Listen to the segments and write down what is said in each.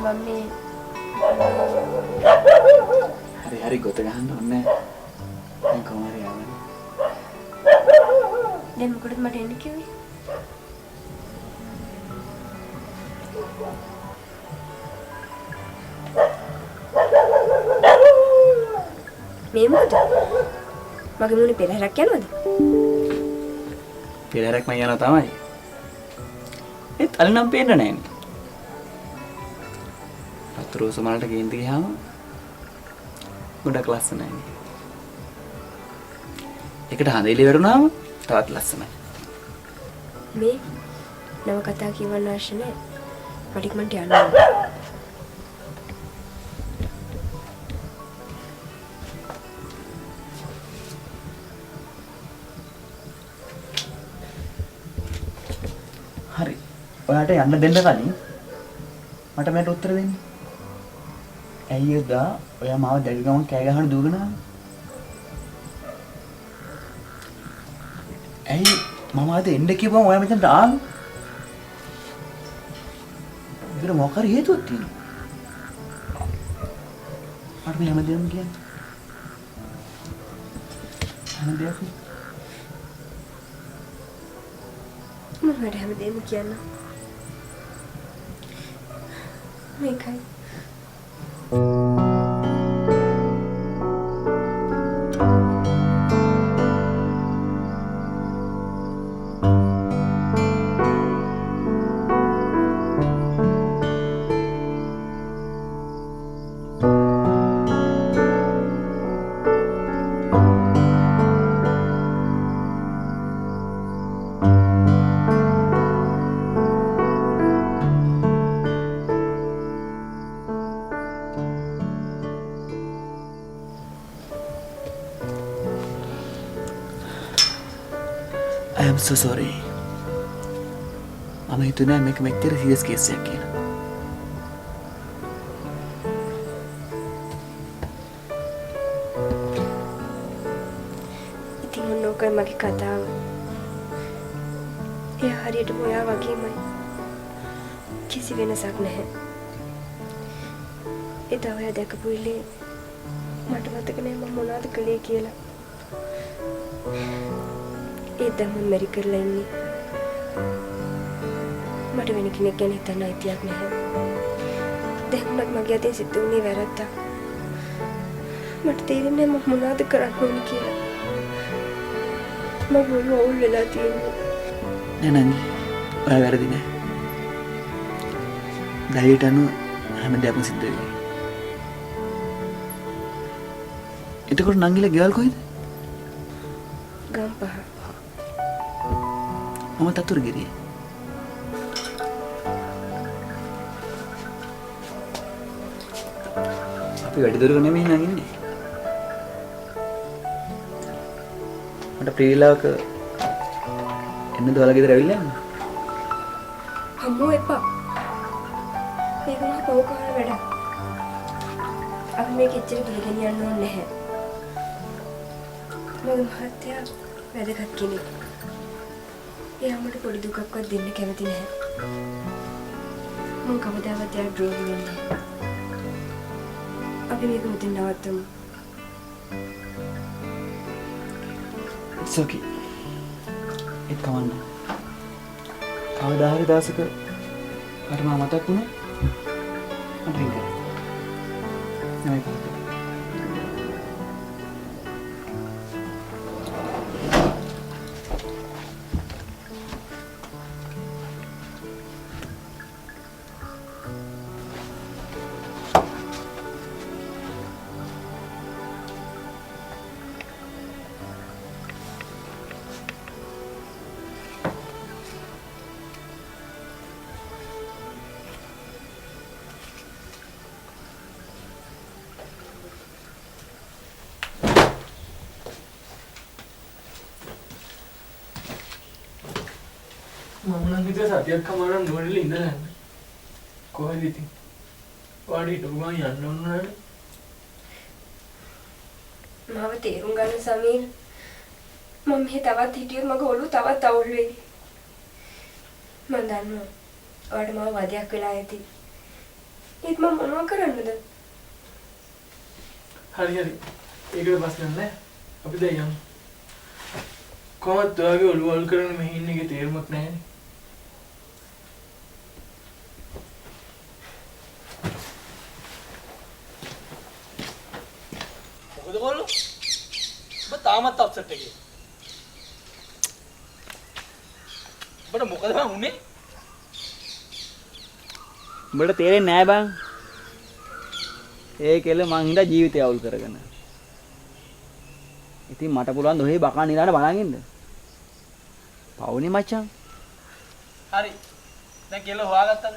මම හරි ගොත ගහන්න ඕනේ. දැන් කොහොමද යවන්නේ? දැන් මොකටද මට එන්න කිව්වේ? මේ මොකද? මගේ මුණේ පෙරහැරක් යනවද? පෙරහැරක් මම යනවා තමයි. ඒත් අල නම් පේන්න නැහැ. රෝස මලට ගේන්ද ගියාම ගොඩක් ලස්සනයි. ඒකට හඳේලි වැරුණාම තවත් ලස්සනයි. මේ නව කතා කියවන්න අවශ්‍ය නැහැ. මට ඉක්මනට යන්න ඕන. හරි. ඔයාට යන්න දෙන්න කලින් මට මට උත්තර දෙන්න. ඇයි එදා ඔයා මාව දැක ගමන් කෑ ගහන දුවගෙන ආවේ? ඇයි මම අද එන්න කිව්වම ඔයා මෙතනට ආවේ? ඒකට මොකක් හරි හේතුවක් තියෙනවා. මට මේ හැමදේම කියන්න. හැමදේම මොකද හැමදේම කියන්න. මේකයි. I am so sorry. මම හිතුවේ මේක මෙච්චර සීරියස් කේස් එකක් කියලා. ඉතින් මොනෝකයි මගේ කතාව. එයා හරියටම ඔයා වගේමයි. කිසි වෙනසක් නැහැ. එදා ඔයා දැකපු ඉලේ මට මතක නෑ මම මොනවද කළේ කියලා. ඒදම මෙරි කරලා ඉන්නේ. මට වෙන කෙනෙක් ගැන හිතන්න අයිතියක් නැහැ. දැන් උනත් මගේ අතේ සිද්ධ වුණේ වැරද්දක්. මට තේරෙන්නේ මම මොනවද කරන්න ඕන කියලා. මම වුණ වෙලා තියෙන්නේ. නෑ නංගි. ඔයා වැරදි නෑ. ධෛර්යයට අනුව හැමදේම සිද්ධ වෙයි. එතකොට නංගිලා ගෙවල් කොහෙද? ගම්පහ. මම තතුරුගිරියේ. අපි වැඩි දුරක නෙමෙයි නං ඉන්නේ. මට ප්‍රීලාවක එන්න දවලා ගෙදර ඇවිල්ලා යන්න. අම්මෝ එපා. මේක මහ පෞකාර වැඩක්. අපි මේක එච්චර දුර ගෙනියන්න ඕනේ නැහැ. මගේ මහත්තයා වැදගත් කෙනෙක්. එයා මට පොඩි දුකක්වත් දෙන්න කැමති නැහැ. මම කවදාවත් එයා ද්‍රෝහි වෙන්නේ නැහැ. අපි මේක මෙතන නවත්තමු. It's okay. ඒත් කවන්න. කවදා හරි දවසක අර මම මතක් වුණා. මට රින් කරා. නෑ ඒක. මම නම් හිතුවා සතියක් කමාරන් නුවරඑළිය ඉඳලා යන්න. කොහෙද ඉතින්? වාඩි හිටපු ගමන් යන්න ඕන නෑනේ. මාව තේරුම් ගන්න සමීර. මම මෙහෙ තවත් හිටියොත් මගේ ඔළුව තවත් අවුල් වෙයි. මම දන්නවා. ඔයාලට මාව වදයක් වෙලා ඇති. ඒත් මම මොනවා කරන්නද? හරි ඒකට ප්‍රශ්න නැහැ. අපි දැන් යමු. කොහොමද ඔයාගේ ඔළුව අලු කරගෙන මෙහි ඉන්න එකේ තේරුමක් නැහැ. මොකද කොල්ලෝ? ඔබ තාමත් අප්සෙට් එකේ. ඔබට මොකද බං උනේ? උඹට තේරෙන්නේ නැහැ බං. ඒ කෙල්ල මං හින්දා ජීවිතය අවුල් කරගෙන. ඉතින් මට පුළුවන් ඔහේ බකා නිලාන බලන් ඉන්න. පවුනේ මචං. හරි. දැන් කෙල්ල හොයාගත්තද?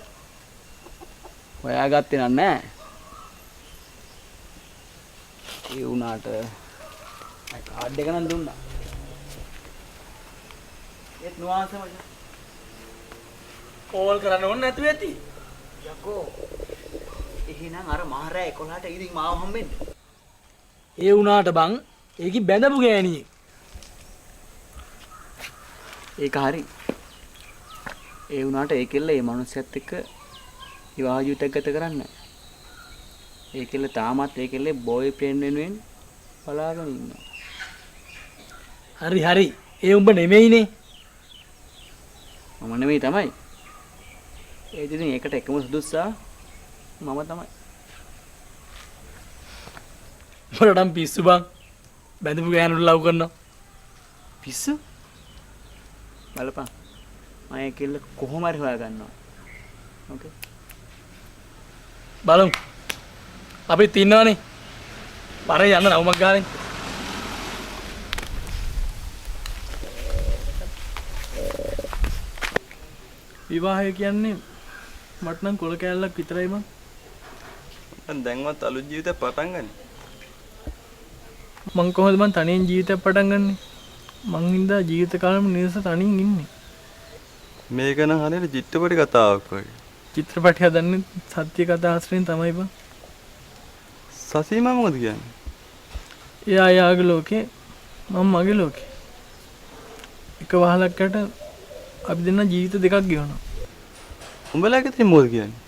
හොයාගත්තේ නැහැ. ඒ වුණාට කාඩ් එක නම් දුන්නා. ඒත් නුවන්ස මචං. කෝල් කරන්න ඕනේ නැතුව ඇති. යකෝ. එහෙනම් අර මහරෑ 11ට ඉතින් මාව හම්බෙන්න. ඒ වුණාට බං ඒකි බැඳපු ගෑණියෙක්. ඒක හරි. ඒ වුණාට ඒ කෙල්ල ඒ මනුස්සයත් එක්ක විවාහ ජීවිතයක් ගත කරන්නේ. ඒ කෙල්ල තාමත් ඒ කෙල්ලේ බෝයි ෆ්‍රෙන්ඩ් වෙනුවෙන් බලාගෙන ඉන්නවා. හරි. ඒ උඹ නෙමෙයිනේ. මම නෙමෙයි තමයි. ඒ ඉතින් ඒකට එකම සුදුස්සා මම තමයි. උඹටම පිස්සු බං. බැඳපු ගෑනුට ලව් කරනවා. පිස්සු? බලපන්. මම ඒ කෙල්ල කොහොම හරි හොයාගන්නවා. ඕකේ. බලමු. අපිත් ඉන්නවනේ. පරේ යන්න නවමක් ගානේ. විවාහය කියන්නේ මට නම් කොල කෑල්ලක් විතරයි මං. මං දැන්වත් අලුත් ජීවිතයක් පටන් ගන්න. මං කොහොමද මං තනියෙන් ජීවිතයක් පටන් ගන්නෙ? මං හින්දා ජීවිත කාලෙම නිවස තනියෙන් ඉන්නේ. මේක නම් හරියට චිත්‍රපටි කතාවක් වගේ. චිත්‍රපටි හදන්නේ සත්‍ය කතා ආශ්‍රයෙන් තමයි බං. සසීමා මොකද කියන්නේ? එයා යාගේ ලෝකේ මම මගේ ලෝකේ. එක වහලකට අපි දෙන්න ජීවිත දෙකක් ගෙවනවා. උඹලාගේ තියෙන මොකද කියන්නේ?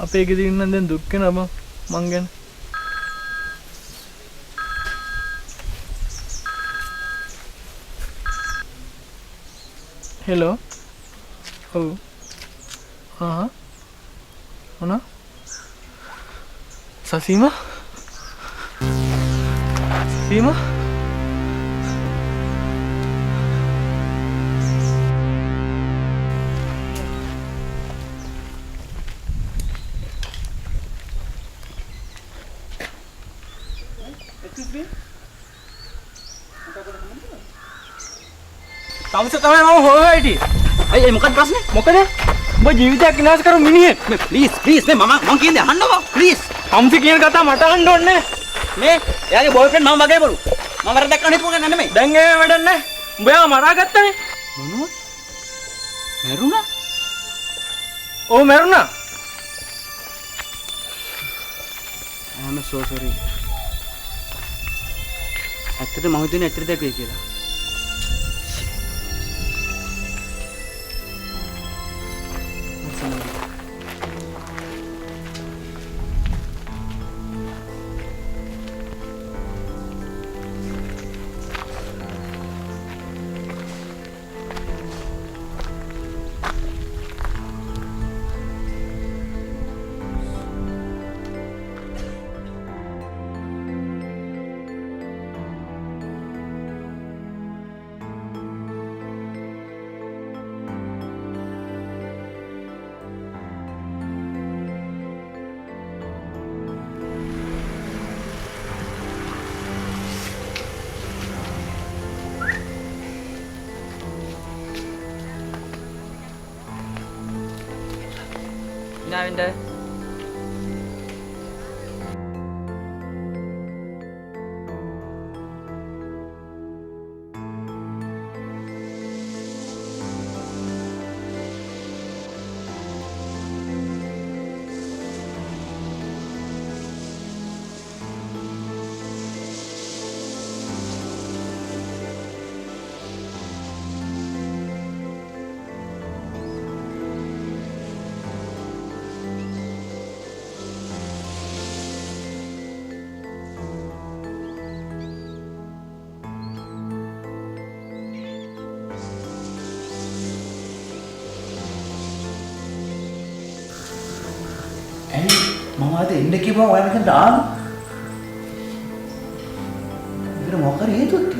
අපේ ගෙදර ඉන්න දැන් දුක් වෙනවා මං ගැන. හෙලෝ. ඔව්. මොනා? සසීමා? සීමා? තමස තමයි මම හොයලා හිටියේ. අයියේ මොකක්ද ප්‍රශ්නේ? මොකද? උඹ ජීවිතයක් විනාශ කරු මිනිහෙක්. මේ ප්ලීස් මේ මම කියන්නේ අහන්නකෝ ප්ලීස්. තමස කියන කතාව මට අහන්න ඕනේ නැහැ. මේ එයාගේ බෝයිෆ්‍රෙන්ඩ් මම වගේ බරු. මම වැරද්දක් කරන්න හිතුව ගන්න නෙමෙයි. දැන් ඒ වැඩක් නැහැ. උඹ එයාව මරාගත්තනේ. මොනවද? මැරුණා? ඔව් මැරුණා. I'm so sorry. ඇත්තට මම හිතුවේ ඇත්තට දෙයක් වෙයි කියලා. Navinda. මම අද එන්න කිව්වම ඔයා මෙතනට ආවා. ඉතින් මොකක් හරි හේතුවක්